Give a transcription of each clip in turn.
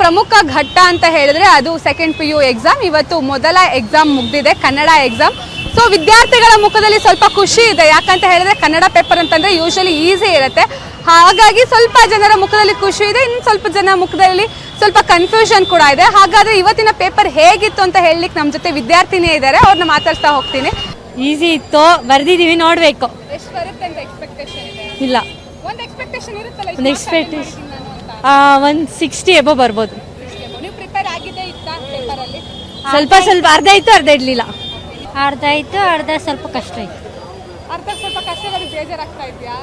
ಪ್ರಮುಖ ಘಟ್ಟ ಅಂತ ಹೇಳಿದ್ರೆ ಅದು ಸೆಕೆಂಡ್ PU ಎಕ್ಸಾಮ್. ಇವತ್ತು ಮೊದಲ ಎಕ್ಸಾಮ್ ಮುಗ್ದಿದೆ, ಕನ್ನಡ ಎಕ್ಸಾಮ್. ಸೊ ವಿದ್ಯಾರ್ಥಿಗಳ ಮುಖದಲ್ಲಿ ಸ್ವಲ್ಪ ಖುಷಿ ಇದೆ, ಯಾಕಂತ ಹೇಳಿದ್ರೆ ಕನ್ನಡ ಪೇಪರ್ ಅಂತಂದ್ರೆ ಯೂಶಲಿ ಈಸಿ ಇರುತ್ತೆ. ಹಾಗಾಗಿ ಸ್ವಲ್ಪ ಜನರ ಮುಖದಲ್ಲಿ ಖುಷಿ ಇದೆ, ಇನ್ನು ಸ್ವಲ್ಪ ಜನ ಮುಖದಲ್ಲಿ ಸ್ವಲ್ಪ ಕನ್ಫ್ಯೂಷನ್ ಕೂಡ ಇದೆ. ಹಾಗಾದ್ರೆ ಇವತ್ತಿನ ಪೇಪರ್ ಹೇಗಿತ್ತು ಅಂತ ಹೇಳಲಿಕ್ಕೆ ನಮ್ಮ ಜೊತೆ ವಿದ್ಯಾರ್ಥಿನಿಯೇ ಇದ್ದಾರೆ, ಅವ್ರನ್ನ ಮಾತಾಡ್ತಾ ಹೋಗ್ತೀನಿ. ಈಸಿ ಇತ್ತು, ಬರ್ದಿದೀವಿ, ನೋಡ್ಬೇಕು. ಎಷ್ಟು ಬರುತ್ತೆ ಅಂತ ಎಕ್ಸ್ಪೆಕ್ಟೇಷನ್ ಇದೆ? ಇಲ್ಲ, ಒಂದು ಎಕ್ಸ್ಪೆಕ್ಟೇಷನ್ ಇರುತ್ತಲ್ಲ, ಒಂದು ಎಕ್ಸ್ಪೆಕ್ಟೇಷನ್ 160 ಎಬೋ ಬರ್ಬೋದು. ನೀವು ಪ್ರಿಪೇರ್ ಆಗಿದೆ ಇತ್ತಾ ಪೇಪರ್ ಅಲ್ಲಿ? ಸ್ವಲ್ಪ ಅರ್ಧ ಇತ್ತು, ಅರ್ಧ ಇರ್ಲಿಲ್ಲ. ಅರ್ಧ ಇತ್ತು, ಅರ್ಧ ಸ್ವಲ್ಪ ಕಷ್ಟ ಇತ್ತು. ಅರ್ಧ ಸ್ವಲ್ಪ ಕಷ್ಟಗಳು ಬೇಜಾರಾಗ್ತಾ ಇದೆಯಾ?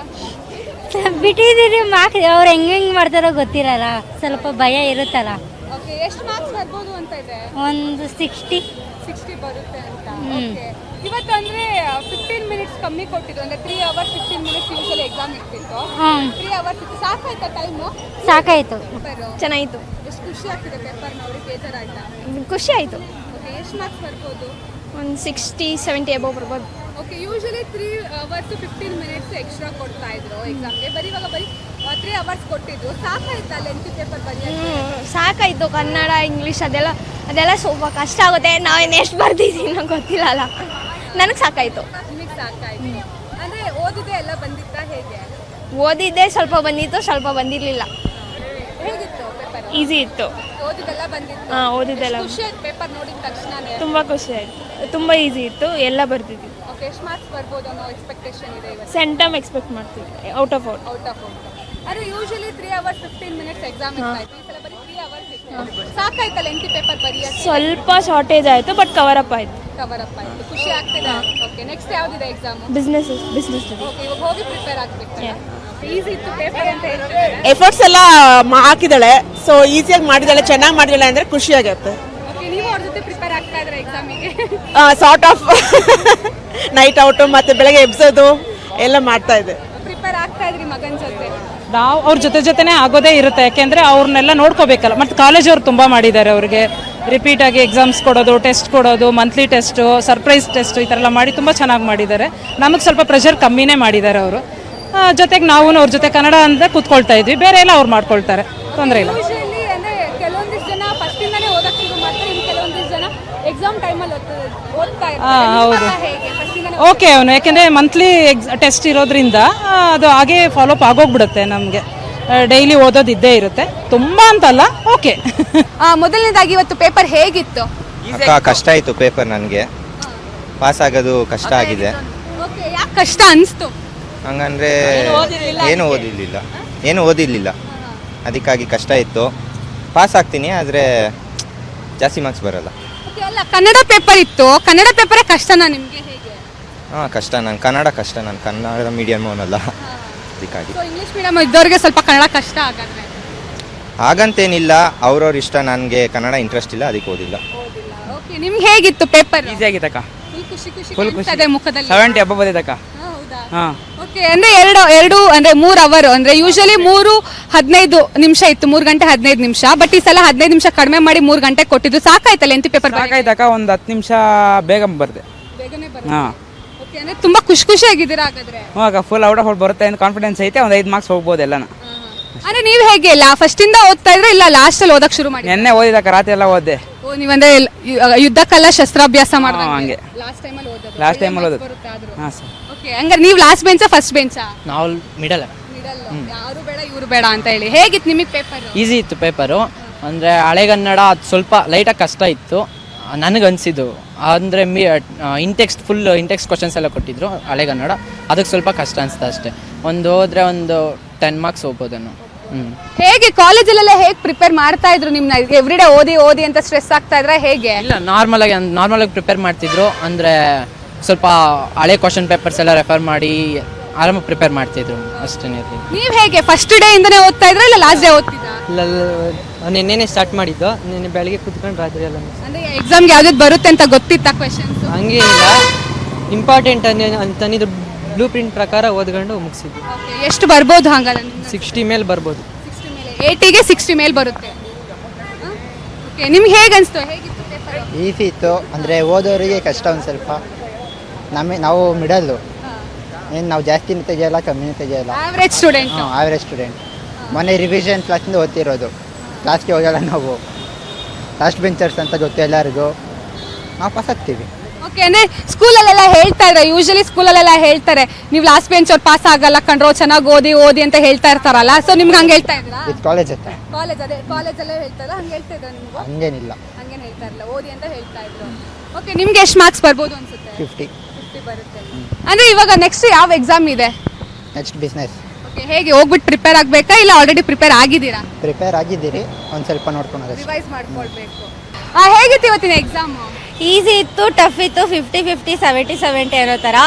ಬಿಟ್ಟಿದ್ದೀರಿ ಮಾರ್ಕ್ಸ್, ಅವ್ರು ಹೆಂಗ್ ಮಾಡ್ತಾರೋ ಗೊತ್ತಿರಲ್ಲ, ಸ್ವಲ್ಪ ಭಯ ಇರುತ್ತಲ್ಲ. ಓಕೆ, ಎಷ್ಟು ಮಾರ್ಕ್ಸ್ ಬರ್ಬೋದು ಅಂತ ಇದೆ? ಒಂದು 60 ಬರುತ್ತೆ ಅಂತ. ಓಕೆ, ಇವತ್ತು ಅಂದ್ರೆ 15 ಮಿನಿಟ್ಸ್ ಕಮ್ಮಿ ಕೊಟ್ಟಿದ್ರು, ಅಂದ್ರೆ 3 hours 15 minutes ಯೂಶಲಿ ಎಕ್ಸಾಮ್ ಇರ್ತಿತ್ತು. 3 hours ಇತ್ತು, ಸಾಕಾಯ್ತಾ ಟೈಮು? ಸಾಕಾಯ್ತು, ಚೆನ್ನಾಗಿತ್ತು. ಎಷ್ಟು ಖುಷಿ ಆಗ್ತಿದೆ ಪೇಪರ್ ನೋಡಿ? ಬೇಜಾರಾಯ್ತಾ? ಖುಷಿ ಆಯಿತು. ಓಕೆ, ಎಷ್ಟು ಮಾರ್ಕ್ಸ್ ಬರ್ಬೋದು? ಒಂದು 60-70 ಎಬೋ ಬರ್ಬೋದು. Okay, usually 3 hours 15 minutes extra ಕೊಡ್ತಾ ಇದ್ರು ಎಕ್ಸಾಮ್ಗೆ. ಇವಾಗ ಬರೀ 3 hours ಕೊಟ್ಟಿದ್ರು. ಸಾಕಾಯ್ತಾ ಲೆಂತಿ ಪೇಪರ್ ಬರೆಯೋಕ್ಕೆ? ಸಾಕಾಯಿತು. ಕನ್ನಡ ಇಂಗ್ಲೀಷ್ ಅದೆಲ್ಲ ಸ್ವಲ್ಪ ಕಷ್ಟ ಆಗುತ್ತೆ. ನಾವೇನು ಎಷ್ಟು ಬರ್ದಿದ್ದೀವಿ ನಂಗೆ ಗೊತ್ತಿಲ್ಲಲ್ಲ, ನನಗೆ ಸಾಕಾಯಿತು. ನಿಮಗೆ ಸಾಕಾಯ್ತು ಅಂದರೆ ಓದಿದೆ ಎಲ್ಲ ಬಂದಿತ್ತಾ ಹೇಗೆ? ಓದಿದ್ದೆ ಸ್ವಲ್ಪ ಬಂದಿತ್ತು, ಸ್ವಲ್ಪ ಬಂದಿರಲಿಲ್ಲ. ಹೇಗಿತ್ತು ಪೇಪರ್? ಈಸಿ ಇತ್ತು. ಓದಿದೆಲ್ಲ ಬಂದಿತ್ತು? ಹಾಂ, ಓದಿದ್ದೆಲ್ಲ. ಖುಷಿ ಆಯ್ತು ಪೇಪರ್ ನೋಡಿದ ತಕ್ಷಣನೇ? ತುಂಬ ಖುಷಿ ಆಯಿತು, ತುಂಬ ಈಸಿ ಇತ್ತು, ಎಲ್ಲ ಬರ್ದಿದ್ವಿ. ಓಕೆ, ಎಷ್ಟು ಮಾರ್ಕ್ಸ್ ಬರ್ಬೋದು ಅನ್ನೋ ಎಕ್ಸ್ಪೆಕ್ಟೇಷನ್ ಇದೆ ಇವತ್ತು? ಸೆಂಟಮ್ ಎಕ್ಸ್ಪೆಕ್ಟ್ ಮಾಡ್ತಿದ್ವಿ, ಔಟ್ ಆಫ್ ಔಟ್. ಅದು ಯೂಶಲಿ 3 hours 15 minutes ಎಕ್ಸಾಮ್ ಇರ್ತಾಯಿತ್ತು, ಈ ಸಲ ಬರೀ 3 hours ಇತ್ತು. ಸಾಕಾಯ್ತಲ್ಲ ಎಂಟಿ ಪೇಪರ್ ಬರೆಯೋಕ್ಕೆ? ಸ್ವಲ್ಪ ಶಾರ್ಟೇಜ್ ಆಯಿತು, ಬಟ್ ಕವರ್ ಅಪ್ ಆಯಿತು. ಖುಷಿ ಆಗ್ತಿದೆ. ಓಕೆ, ನೆಕ್ಸ್ಟ್ ಯಾವ್ದಿದೆ ಎಕ್ಸಾಮ್? ಬಿಸ್ನೆಸ್. ಓಕೆ, ಇವಾಗ ಹೋಗಿ ಪ್ರಿಪೇರ್ ಆಗಬೇಕು. ಈಸಿ ಇತ್ತು ಪೇಪರ್ ಅಂತ ಹೇಳ್ತಿದ್ದಾರೆ. ಎಫರ್ಟ್ಸ್ ಎಲ್ಲ ಹಾಕಿದಾಳೆ, ಸೊ ಈಸಿಯಾಗಿ ಮಾಡಿದಾಳೆ, ಚೆನ್ನಾಗಿ ಮಾಡಿದಾಳೆ ಅಂದ್ರೆ ಖುಷಿ ಆಗುತ್ತೆ. ಓಕೆ, ನೀವು ಅವ್ರ ಜೊತೆ ಪ್ರಿಪೇರ್ ಆಗ್ತಾ ಇದ್ರೆ ಎಕ್ಸಾಮಿಗೆ? ಸಾರ್ಟ್ ಆಫ್ ನೈಟ್ ಔಟು ಮತ್ತೆ ಬೆಳಗ್ಗೆ ಎಬ್ಸೋದು ಎಲ್ಲ ಮಾಡ್ತಾ ಇದೆ. ಪ್ರಿಪೇರ್ ಆಗ್ತಾ ಇದ್ರಿ ಮಗನ ಜೊತೆ? ನಾವು ಅವ್ರ ಜೊತೆನೇ ಆಗೋದೇ ಇರುತ್ತೆ, ಯಾಕೆಂದರೆ ಅವ್ರನ್ನೆಲ್ಲ ನೋಡ್ಕೋಬೇಕಲ್ಲ. ಮತ್ತು ಕಾಲೇಜವ್ರು ತುಂಬ ಮಾಡಿದ್ದಾರೆ, ಅವ್ರಿಗೆ ರಿಪೀಟಾಗಿ ಎಕ್ಸಾಮ್ಸ್ ಕೊಡೋದು, ಟೆಸ್ಟ್ ಕೊಡೋದು, ಮಂತ್ಲಿ ಟೆಸ್ಟು, ಸರ್ಪ್ರೈಸ್ ಟೆಸ್ಟ್, ಈ ಥರ ಎಲ್ಲ ಮಾಡಿ ತುಂಬ ಚೆನ್ನಾಗಿ ಮಾಡಿದ್ದಾರೆ. ನಮಗೆ ಸ್ವಲ್ಪ ಪ್ರೆಷರ್ ಕಮ್ಮಿನೇ ಮಾಡಿದ್ದಾರೆ ಅವರು. ಜೊತೆಗೆ ನಾವು ಅವ್ರ ಜೊತೆ ಕನ್ನಡ ಅಂದರೆ ಕೂತ್ಕೊಳ್ತಾ ಇದ್ವಿ, ಬೇರೆ ಎಲ್ಲ ಅವ್ರು ಮಾಡ್ಕೊಳ್ತಾರೆ, ತೊಂದರೆ ಇಲ್ಲ. ಯೂಶಲಿ ಅಂದರೆ ಕೆಲವೊಂದಿಷ್ಟು ಜನ ಫಸ್ಟಿಂದನೇ ಓದಕ್ಕೆ ಶುರು ಮಾಡ್ತಾರೆ, ಇನ್ನು ಕೆಲವೊಂದಿಷ್ಟು ಜನ ಎಕ್ಸಾಮ್ ಟೈಮಲ್ಲಿ ಓದ್ತಾ ಇರ್ತಾರೆ. ಹೌದು. ಹೇಗೆ ಫಸ್ಟಿಂದನೇ? ಓಕೆ, ಅವನು ಯಾಕೆಂದರೆ ಮಂತ್ಲಿ ಟೆಸ್ಟ್ ಇರೋದ್ರಿಂದ ಅದು ಹಾಗೆ ಫಾಲೋಅಪ್ ಆಗೋಗ್ಬಿಡುತ್ತೆ. ನಮಗೆ ಡೈಲಿ ಓದೋದು ಇದ್ದೇ ಇರುತ್ತೆ, ತುಂಬ ಅಂತಲ್ಲ. ಓಕೆ. ಮೊದಲನೇದಾಗಿ ಇವತ್ತು ಪೇಪರ್ ಹೇಗಿತ್ತು? ಕಷ್ಟ ಆಯಿತು ಪೇಪರ್, ನನಗೆ ಪಾಸ್ ಆಗೋದು ಕಷ್ಟ ಆಗಿದೆ. ಓಕೆ, ಯಾಕೆ ಕಷ್ಟ ಅನಿಸ್ತು? ಹಂಗಂದ್ರೆ ಏನು ಓದಿರಲಿಲ್ಲ, ಅದಕ್ಕಾಗಿ ಕಷ್ಟ ಇತ್ತು. ಪಾಸ್ ಆಗ್ತೀನಿ, ಆದರೆ ಜಾಸ್ತಿ ಮಾರ್ಕ್ಸ್ ಬರಲ್ಲ. ಓಕೆ, ಅಲ್ಲ ಕನ್ನಡ ಪೇಪರ್ ಇತ್ತು, ಕನ್ನಡ ಪೇಪರೇ ಕಷ್ಟನಾ ನಿಮಗೆ? ಹೇಗೆ? ಹಾಂ, ಕಷ್ಟ. ನಾನು ಕನ್ನಡ ಮೀಡಿಯಮ್ ಅವನಲ್ಲ, ಅದಕ್ಕಾಗಿ. ಸೊ ಇಂಗ್ಲೀಷ್ ಮೀಡಿಯಮ್ ಇದ್ದವ್ರಿಗೆ ಸ್ವಲ್ಪ ಕನ್ನಡ ಕಷ್ಟ ಆಗತ್ತೆ? ಹಾಗಂತೇನಿಲ್ಲ, ಅವ್ರವ್ರ ಇಷ್ಟ. ನನಗೆ ಕನ್ನಡ ಇಂಟ್ರೆಸ್ಟ್ ಇಲ್ಲ, ಅದಕ್ಕೆ ಓದಿಲ್ಲ. ಓಕೆ, ನಿಮ್ಗೆ ಹೇಗಿತ್ತು ಪೇಪರ್? ಈಸಿ ಆಗಿತ್ತಕ್ಕ, ಫುಲ್ ಖುಷಿ ಇದೆ ಮುಖದಲ್ಲಿ. 70 ಎಬೋ ಬಂದಿದ್ದಕ್ಕ. ಹಾಂ. ಓಕೆ, ಅಂದ್ರೆ ಎರಡು ಅಂದ್ರೆ 3 hour, ಅಂದ್ರೆ ಯೂಶಲಿ 3:15 ನಿಮಿಷ ಇತ್ತು, 3 ಗಂಟೆ 15 ನಿಮಿಷ. ಬಟ್ ಈ ಸಲ 15 ನಿಮಿಷ ಕಡಿಮೆ ಮಾಡಿ 3 ಗಂಟೆ ಕೊಟ್ಟಿದ್ದು. ಸಾಕಾಯ್ತಲ್ಲ ಎಂತಿ ಪೇಪರ್? ಸಾಕಾಯ್ತಕ್ಕ, ಒಂದು 10 ನಿಮಿಷ ಬೇಗ ಬರ್ದೆ. ಹಾಂ. ಓಕೆ, ಅಂದ್ರೆ ತುಂಬಾ ಖುಷಿ ಆಗಿದ್ದೀರಾ ಹಾಗಾದ್ರೆ? ಅಕ್ಕ, ಫುಲ್ ಔಟ್ ಆಫ್ ಔಟ್ ಬರುತ್ತೆ ಅಂತ ಕಾನ್ಫಿಡೆನ್ಸ್ ಐತೆ. ಒಂದು 5 ಮಾರ್ಕ್ಸ್ ಹೋಗ್ಬೋದು ಎಲ್ಲನ. ಅಂದ್ರೆ ನೀವು ಹೇಗೆ ಫಸ್ಟ್ ಇಂದ ಓದ್ತಾ ಇದ್ರೆ ಇಲ್ಲ ಲಾಸ್ಟ್ ಅಲ್ಲಿ ಓದಕ್ ಶುರು ಮಾಡಿ? ನೆನ್ನೆ ಓದಿದಕ್ಕ, ರಾತ್ರಿ ಎಲ್ಲ ಓದ್ದೆ. ಓ, ನೀವಂದ್ರೆ ಯುದ್ಧಕ್ಕೆಲ್ಲ ಶಸ್ತ್ರಾಭ್ಯಾಸ ಮಾಡಿದ್ರೆ ಹಂಗೆ ಲಾಸ್ಟ್ ಟೈಮಲ್ಲಿ ಓದೋದು? ಲಾಸ್ಟ್ ಟೈಮಲ್ಲಿ ಓದೋದು. ಹಾಂ ಸರ್. ಓಕೆ, ಹಂಗಾರೆ ನೀವು ಲಾಸ್ಟ್ ಬೆಂಚಾ ಫಸ್ಟ್ ಬೆಂಚಾ? ನಾವು ಮಿಡಲ್. ಯಾರು ಬೇಡ ಇವರು ಬೇಡ ಅಂತ ಹೇಳಿ. ಹೇಗಿತ್ತು ನಿಮಗೆ ಪೇಪರ್? ಈಸಿ ಇತ್ತು ಪೇಪರು. ಅಂದರೆ ಹಳೆಗನ್ನಡ ಅದು ಸ್ವಲ್ಪ ಲೈಟಾಗಿ ಕಷ್ಟ ಇತ್ತು ನನಗನ್ಸಿದ್ದು. ಅಂದರೆ ಇಂಟೆಕ್ಸ್ಟ್ ಫುಲ್ ಇಂಟೆಕ್ಸ್ಟ್ ಕ್ವಶನ್ಸ್ ಎಲ್ಲ ಕೊಟ್ಟಿದ್ರು ಹಳೆಗನ್ನಡ, ಅದಕ್ಕೆ ಸ್ವಲ್ಪ ಕಷ್ಟ ಅನಿಸ್ತು ಅಷ್ಟೇ. ಹೋದರೆ ಒಂದು 10 ಮಾರ್ಕ್ಸ್ ಹೋಗ್ಬೋದೇನೋ. ಹೇಗೆ ಕಾಲೇಜಲ್ಲೆಲ್ಲ ಹೇಗೆ ಪ್ರಿಪೇರ್ ಮಾಡ್ತಾ ಇದ್ರು ನಿಮ್ನ? ಎವ್ರಿಡೇ ಓದಿ ಅಂತ ಸ್ಟ್ರೆಸ್ ಆಗ್ತಾ ಇದ್ರೆ ಹೇಗೆ? ಇಲ್ಲ, ನಾರ್ಮಲಾಗಿ ಪ್ರಿಪೇರ್ ಮಾಡ್ತಿದ್ರು. ಅಂದರೆ ಸ್ವಲ್ಪ ಹಳೆ ಕ್ವಶನ್ ಪೇಪರ್ಸ್ ಎಲ್ಲ ರೆಫರ್ ಮಾಡಿ ಆರಾಮಾಗಿ ಪ್ರಿಪೇರ್ ಮಾಡ್ತಿದ್ರು ಅಷ್ಟೇ. ನೀವು ಹೇಗೆ ಫಸ್ಟ್ ಡೇ ಇಂದನೇ ಓದ್ತಾ ಇದ್ರ ಇಲ್ಲ ಲಾಸ್ಟ್ ಡೇ ಓದ್ತಿದ್ರಾ? ಇಲ್ಲ, ನಿನ್ನೆ ಸ್ಟಾರ್ಟ್ ಮಾಡಿದ್ದು. ನಿನ್ನೆ ಬೆಳಗ್ಗೆ ಕೂತ್ಕೊಂಡು ರಾತ್ರಿ ಎಲ್ಲ. ಅಂದ್ರೆ ಎಕ್ಸಾಮ್ಗೆ ಯಾವ್ದು ಬರುತ್ತೆ ಅಂತ ಗೊತ್ತಿತ್ತಾ ಕ್ವೆಶ್ಚನ್ಸ್? ಹಂಗೇನಿಲ್ಲ, ಇಂಪಾರ್ಟೆಂಟ್ ಅಂತಂದಿದ್ದು ಬ್ಲೂ ಪ್ರಿಂಟ್ ಪ್ರಕಾರ ಓದ್ಕೊಂಡು ಮುಗಿಸಿದ್ವಿ. ಎಷ್ಟು ಬರ್ಬೋದು ಹಾಗಾದ್ರೆ? 60 ಮೇಲೆ ಬರ್ಬೋದು. 80ಗೆ 60 ಮೇಲೆ ಬರುತ್ತೆ. ಓಕೆ, ನಿಮ್ಗೆ ಹೇಗೆ ಅನಿಸ್ತು? ಹೇಗಿತ್ತು ಪೇಪರ್? ಈಸಿ ಇತ್ತು, ಅಂದರೆ ಓದೋರಿಗೆ ಕಷ್ಟ ಒಂದು ಸ್ವಲ್ಪ. ನಾವು ಮಿಡಲ್ಲು, ಏನು ನಾವು ಜಾಸ್ತಿನೂ ತೆಗೆಯಲ್ಲ, ಕಮ್ಮಿನೂ ತೆಗೆಯಲ್ಲ. Average student. Average student. ಮೊನ್ನೆ ರಿವಿಷನ್ ಕ್ಲಾಸಿಂದ ಓದ್ತಿರೋದು. ಕ್ಲಾಸ್ಗೆ ಹೋಗಲ್ಲ ನಾವು, ಲಾಸ್ಟ್ ಬೆಂಚರ್ಸ್ ಅಂತ ಗೊತ್ತು ಎಲ್ಲರಿಗೂ, ನಾವು ಪಾಸ್ ಆಗ್ತೀವಿ. ಓಕೆ, ಅಂದರೆ ಸ್ಕೂಲಲ್ಲೆಲ್ಲ ಹೇಳ್ತಾ ಇದ್ದಾರೆ, ಯೂಶಲಿ ಸ್ಕೂಲಲ್ಲೆಲ್ಲ ಹೇಳ್ತಾರೆ ನೀವು ಲಾಸ್ಟ್ ಬೆಂಚ್ ಅವ್ರು ಪಾಸ್ ಆಗಲ್ಲ ಕಣ್ರೋ, ಚೆನ್ನಾಗಿ ಓದಿ ಅಂತ ಹೇಳ್ತಾ ಇರ್ತಾರಲ್ಲ. ಸೊ ನಿಮ್ಗೆ ಹಂಗೆ ಹೇಳ್ತಾ ಇದ್ದೀರಾ? ಇದು ಕಾಲೇಜ್ ಹತ್ರ ಕಾಲೇಜಲ್ಲೇ ಹೇಳ್ತಾರ, ಹಂಗೆ ಹೇಳ್ತಾ ಇದ್ದಾರೆ ನಿಮ್ಗೆ? ಹಂಗೇನಿಲ್ಲ. ಹಂಗೇನು ಹೇಳ್ತಾ ಇರಲಿಲ್ಲ, ಓದಿ ಅಂತ ಹೇಳ್ತಾ ಇದ್ರು. ಓಕೆ, ನಿಮ್ಗೆ ಎಷ್ಟು ಮಾರ್ಕ್ಸ್ ಬರ್ಬೋದು ಅನ್ಸುತ್ತೆ? 50. ಬರುತ್ತೆ. ಅಂದರೆ ಇವಾಗ ನೆಕ್ಸ್ಟ್ ಯಾವ ಎಕ್ಸಾಮ್ ಇದೆ? Next business. ಓಕೆ, ಹೇಗೆ ಹೋಗ್ಬಿಟ್ಟು ಪ್ರಿಪೇರ್ ಆಗಬೇಕಾ ಇಲ್ಲ ಆಲ್ರೆಡಿ ಪ್ರಿಪೇರ್ ಆಗಿದ್ದೀರಾ? ಪ್ರಿಪೇರ್ ಆಗಿದ್ದೀರಿ, ಒಂದು ಸ್ವಲ್ಪ ನೋಡ್ಕೊಳೋದು. ರಿವೈಸ್ ಮಾಡ್ಕೊಳ್ಬೇಕು. ಹೇಗಿತ್ತು ಇವತ್ತಿನ ಎಕ್ಸಾಮು? ಈಸಿ ಇತ್ತು, ಟಫ್ ಇತ್ತು, 50-50, 70-70 ಅನ್ನೋ ಥರ.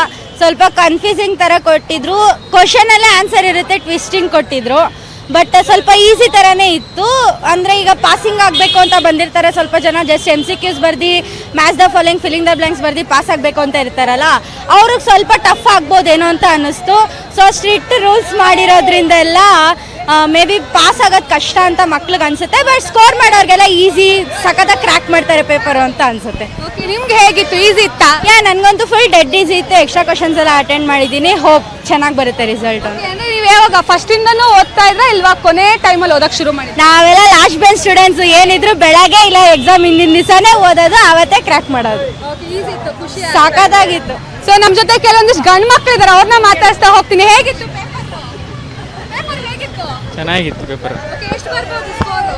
ಸ್ವಲ್ಪ ಕನ್ಫ್ಯೂಸಿಂಗ್ ಥರ ಕೊಟ್ಟಿದ್ರು. ಕ್ವಶನಲ್ಲೇ ಆನ್ಸರ್ ಇರುತ್ತೆ, ಟ್ವಿಸ್ಟಿಂಗ್ ಕೊಟ್ಟಿದ್ರು. ಬಟ್ ಸ್ವಲ್ಪ ಈಸಿ ಥರನೇ ಇತ್ತು. ಅಂದರೆ ಈಗ ಪಾಸಿಂಗ್ ಆಗಬೇಕು ಅಂತ ಬಂದಿರ್ತಾರೆ ಸ್ವಲ್ಪ ಜನ, ಜಸ್ಟ್ MCQs ಬರ್ದು match the following filling the blanks ಬರ್ದು ಪಾಸ್ ಆಗಬೇಕು ಅಂತ ಇರ್ತಾರಲ್ಲ, ಅವ್ರಿಗೆ ಸ್ವಲ್ಪ ಟಫ್ ಆಗ್ಬೋದೇನೋ ಅಂತ ಅನ್ನಿಸ್ತು. ಸೊ ಸ್ಟ್ರಿಕ್ಟ್ ರೂಲ್ಸ್ ಮಾಡಿರೋದ್ರಿಂದ ಎಲ್ಲ ಮೇ ಬಿ ಪಾಸ್ ಆಗೋದು ಕಷ್ಟ ಅಂತ ಮಕ್ಳಿಗೆ ಅನ್ಸುತ್ತೆ. ಬಟ್ ಸ್ಕೋರ್ ಮಾಡೋರಿಗೆಲ್ಲ ಈಸಿ, ಸಖತ್ತಾಗಿ ಕ್ರ್ಯಾಕ್ ಮಾಡ್ತಾರೆ ಪೇಪರು ಅಂತ ಅನ್ಸುತ್ತೆ. ಓಕೆ, ನಿಮ್ಗೆ ಹೇಗಿತ್ತು? ಈಸಿ ಇತ್ತಾ? ನನಗಂತೂ ಫುಲ್ ಡೆಡ್ ಈಸಿ ಇತ್ತು. ಎಕ್ಸ್ಟ್ರಾ ಕ್ವಶನ್ಸ್ ಎಲ್ಲ ಅಟೆಂಡ್ ಮಾಡಿದ್ದೀನಿ. ಹೋಪ್ ಚೆನ್ನಾಗಿ ಬರುತ್ತೆ ರಿಸಲ್ಟ್. ಅಂದರೆ ನೀವು ಯಾವಾಗ ಫಸ್ಟಿಂದನೂ ಓದ್ತಾ ಇದ್ರಾ ಇಲ್ವಾ ಕೊನೆ ಟೈಮಲ್ಲಿ ಓದಕ್ಕೆ ಶುರು ಮಾಡಿ? ನಾವೆಲ್ಲ ಲಾಸ್ಟ್ ಬೆಂಚ್ ಸ್ಟೂಡೆಂಟ್ಸ್. ಏನಿದ್ರು ಬೆಳಗ್ಗೆ ಇಲ್ಲ ಎಕ್ಸಾಮ್ ಹಿಂದಿನ ದಿವಸನೇ ಓದೋದು, ಅವತ್ತೇ ಕ್ರ್ಯಾಕ್ ಮಾಡೋದು. ಸಾಕಾಗಿತ್ತು. ಸೊ ನಮ್ಮ ಜೊತೆ ಕೆಲವೊಂದಿಷ್ಟು ಗಂಡು ಮಕ್ಕಳು ಇದ್ದಾರೆ, ಅವ್ರನ್ನ ಮಾತಾಡ್ಸ್ತಾ ಹೋಗ್ತೀನಿ. ಹೇಗಿತ್ತು ಪೇಪರ್? ಹೇಗಿತ್ತು? ಚೆನ್ನಾಗಿತ್ತು ಪೇಪರ್. ಎಷ್ಟು ಬರ್ಬೋದು ಸ್ಕೋರು?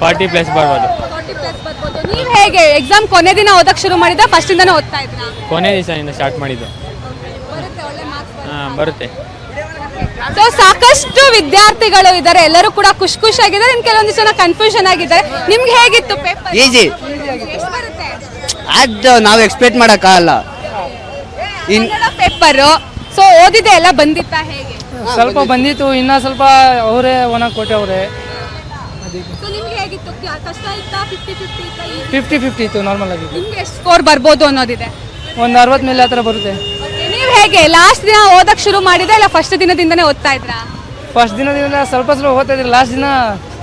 40+ ಬರ್ಬೋದು. 40+ ಬರ್ಬೋದು. ನೀವು ಹೇಗೆ ಎಕ್ಸಾಮ್ ಕೊನೆ ದಿನ ಓದಕ್ಕೆ ಶುರು ಮಾಡಿದ್ರಾ ಫಸ್ಟಿಂದನೇ ಓದ್ತಾ ಇದ್ರಾ? ಕೊನೆ ದಿವಸದಿಂದ ಸ್ಟಾರ್ಟ್ ಮಾಡಿದ್ದು. ಬರುತ್ತೆ, ಒಳ್ಳೆ ಮಾರ್ಕ್ಸ್ ಹಾಂ ಬರುತ್ತೆ. ಸೊ ಸಾಕಷ್ಟು ವಿದ್ಯಾರ್ಥಿಗಳು ಇದ್ದಾರೆ, ಎಲ್ಲರೂ ಕೂಡ ಖುಷಿಯಾಗಿದ್ದಾರೆ. ಇನ್ನು ಕೆಲವೊಂದಿಷ್ಟು ಜನ ಕನ್ಫ್ಯೂಷನ್ ಆಗಿದ್ದಾರೆ. ನಿಮ್ಗೆ ಹೇಗಿತ್ತು ಪೇಪರ್? ಈಸಿ. ಎಷ್ಟು ಬರುತ್ತೆ? ಅದು ನಾವು ಎಕ್ಸ್ಪೆಕ್ಟ್ ಮಾಡೋಕ್ಕಾಗಲ್ಲ. ಪೇಪರು ಸೊ ಓದಿದೆ ಎಲ್ಲ ಬಂದಿತ್ತಾ? ಹೇಗೆ ಸ್ವಲ್ಪ ಬಂದಿತ್ತು, ಇನ್ನ ಸ್ವಲ್ಪ ಅವರೇ ಒಣ ಕೊಟ್ಟವ್ರೆ. ಸೊ ನಿಮ್ಗೆ ಹೇಗಿತ್ತು? ಕಷ್ಟ ಇತ್ತಾ? 50-50 ಇತ್ತಾ? 50-50 ಇತ್ತು ನಾರ್ಮಲ್ ಆಗಿ. ನಿಮ್ಗೆ ಎಷ್ಟು ಸ್ಕೋರ್ ಬರ್ಬೋದು ಅನ್ನೋದಿದೆ? ಒಂದು 60 ಮೇಲೆ ಆ ಥರ ಬರುತ್ತೆ. ನೀವು ಹೇಗೆ ಲಾಸ್ಟ್ ದಿನ ಓದಕ್ಕೆ ಶುರು ಮಾಡಿದ್ರೆ ಇಲ್ಲ ಫಸ್ಟ್ ದಿನದಿಂದನೇ ಓದ್ತಾ ಇದ್ರಾ? ಫಸ್ಟ್ ದಿನದಿಂದ ಸ್ವಲ್ಪ ಓದ್ತಾ ಇದ್ರಿ, ಲಾಸ್ಟ್ ದಿನ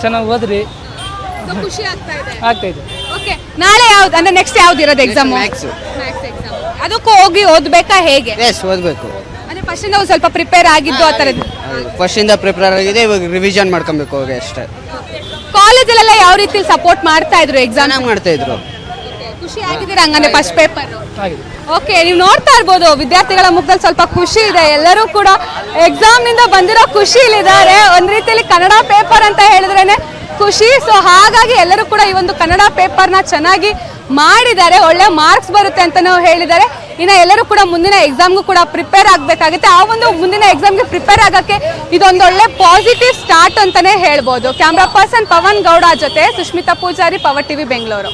ಚೆನ್ನಾಗಿ ಓದ್ರಿ. ಖುಷಿ ಆಗ್ತಾ ಇದೆ. ಓಕೆ, ನಾಳೆ ಯಾವ್ದು ಅಂದ್ರೆ ನೆಕ್ಸ್ಟ್ ಯಾವ್ದು ಇರೋದು ಎಕ್ಸಾಮ್? Maths exam. ಅದಕ್ಕೂ ಹೋಗಿ ಓದ್ಬೇಕಾ ಹೇಗೆ? ಓದಬೇಕು. ಅಂದ್ರೆ ಫಸ್ಟ್ ಇಂದ ಸ್ವಲ್ಪ ಪ್ರಿಪೇರ್ ಆಗಿದ್ದು ಆ ಥರದ್ದು? ಫಸ್ಟ್ ಇಂದ ಪ್ರಿಪೇರ್ ಆಗಿದೆ, ಇವಾಗ ರಿವಿಷನ್ ಮಾಡ್ಕೊಬೇಕು ಹೋಗಿ ಅಷ್ಟೇ. ಕಾಲೇಜಲ್ಲೆಲ್ಲ ಯಾವ ರೀತಿ ಸಪೋರ್ಟ್ ಮಾಡ್ತಾ ಇದ್ರು ಎಕ್ಸಾಮ್? ಮಾಡ್ತಾ ಇದ್ರು. ಖುಷಿ ಆಗಿದ್ದೀರಾ ಹಂಗಂದ್ರೆ ಫಸ್ಟ್ ಪೇಪರ್? ಆಗಿದೆ. ಓಕೆ, ನೀವು ನೋಡ್ತಾ ಇರ್ಬೋದು ವಿದ್ಯಾರ್ಥಿಗಳ ಮುಖದಲ್ಲಿ ಸ್ವಲ್ಪ ಖುಷಿ ಇದೆ. ಎಲ್ಲರೂ ಕೂಡ ಎಕ್ಸಾಮ್ ನಿಂದ ಬಂದಿರೋ ಖುಷಿಲಿದ್ದಾರೆ. ಒಂದ್ ರೀತಿಯಲ್ಲಿ ಕನ್ನಡ ಪೇಪರ್ ಅಂತ ಹೇಳಿದ್ರೇನೆ ಖುಷಿ. ಸೊ ಹಾಗಾಗಿ ಎಲ್ಲರೂ ಕೂಡ ಈ ಒಂದು ಕನ್ನಡ ಪೇಪರ್ನ ಚೆನ್ನಾಗಿ ಮಾಡಿದ್ದಾರೆ, ಒಳ್ಳೆ ಮಾರ್ಕ್ಸ್ ಬರುತ್ತೆ ಅಂತಲೂ ಹೇಳಿದ್ದಾರೆ. ಇನ್ನು ಎಲ್ಲರೂ ಕೂಡ ಮುಂದಿನ ಎಕ್ಸಾಮ್ಗೂ ಕೂಡ ಪ್ರಿಪೇರ್ ಆಗಬೇಕಾಗುತ್ತೆ. ಆ ಒಂದು ಮುಂದಿನ ಎಕ್ಸಾಮ್ಗೆ ಪ್ರಿಪೇರ್ ಆಗೋಕ್ಕೆ ಇದೊಂದು ಒಳ್ಳೆ ಪಾಸಿಟಿವ್ ಸ್ಟಾರ್ಟ್ ಅಂತಲೇ ಹೇಳ್ಬೋದು. ಕ್ಯಾಮ್ರಾ ಪರ್ಸನ್ ಪವನ್ ಗೌಡ ಜೊತೆ ಸುಷ್ಮಿತಾ ಪೂಜಾರಿ, ಪವರ್ ಟಿವಿ ಬೆಂಗಳೂರು.